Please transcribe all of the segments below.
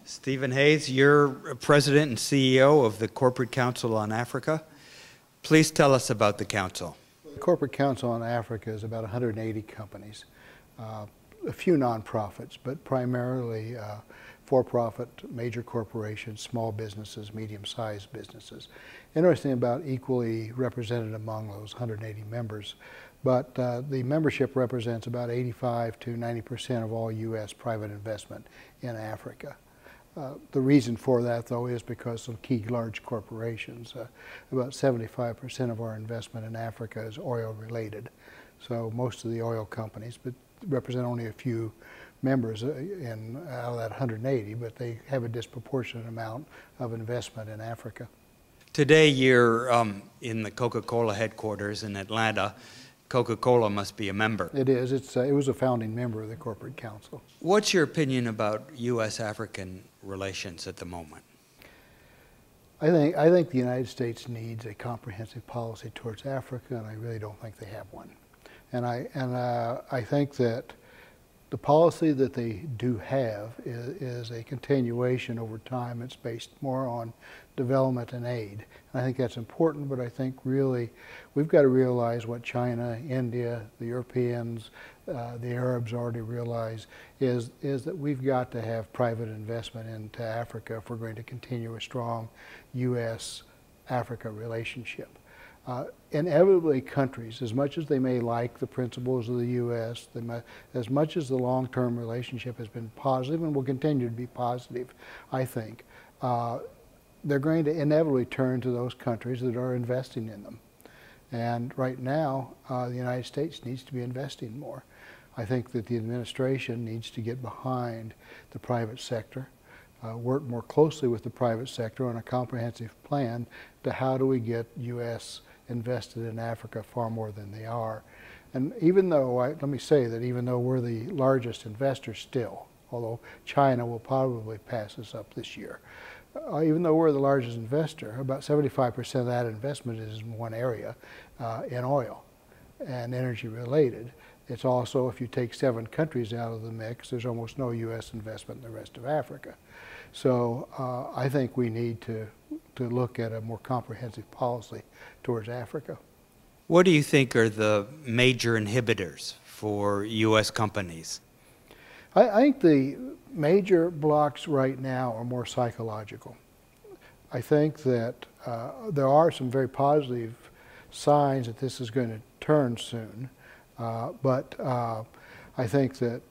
Stephen Hayes, you're President and CEO of the Corporate Council on Africa. Please tell us about the council. The Corporate Council on Africa is about 180 companies, a few nonprofits, but primarily for-profit, major corporations, small businesses, medium-sized businesses. Interesting, about equally represented among those 180 members, but the membership represents about 85 to 90% of all U.S. private investment in Africa. The reason for that, though, is because of key large corporations. About 75% of our investment in Africa is oil-related. So most of the oil companies, but represent only a few members out of that 180, but they have a disproportionate amount of investment in Africa. Today you're in the Coca-Cola headquarters in Atlanta. Coca-Cola must be a member. It is. It was a founding member of the Corporate Council. What's your opinion about U.S.-African relations at the moment? I think the United States needs a comprehensive policy towards Africa, and I really don't think they have one. And I think that the policy that they do have is a continuation over time. It's based more on development and aid. And I think that's important, but I think really we've got to realize what China, India, the Europeans, the Arabs already realize is that we've got to have private investment into Africa if we're going to continue a strong U.S.-Africa relationship. Inevitably, countries, as much as they may like the principles of the U.S., as much as the long-term relationship has been positive and will continue to be positive, I think, they're going to inevitably turn to those countries that are investing in them. And right now, the United States needs to be investing more. I think that the administration needs to get behind the private sector, work more closely with the private sector on a comprehensive plan to how do we get U.S. invested in Africa far more than they are. And even though, let me say that even though we're the largest investor still, although China will probably pass us up this year, even though we're the largest investor, about 75% of that investment is in one area, in oil and energy related. It's also, if you take 7 countries out of the mix, there's almost no U.S. investment in the rest of Africa. So I think we need to look at a more comprehensive policy towards Africa. What do you think are the major inhibitors for U.S. companies? I think the major blocks right now are more psychological. I think that there are some very positive signs that this is going to turn soon, but I think that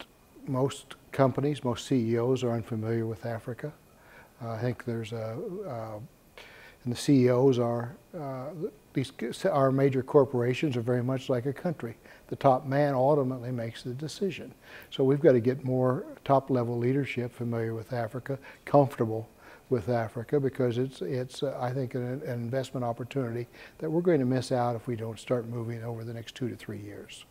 most companies, most CEOs are unfamiliar with Africa. I think there's and the CEOs are, our major corporations are very much like a country. The top man ultimately makes the decision. So we've got to get more top-level leadership familiar with Africa, comfortable with Africa, because it's I think, an investment opportunity that we're going to miss out if we don't start moving over the next 2 to 3 years.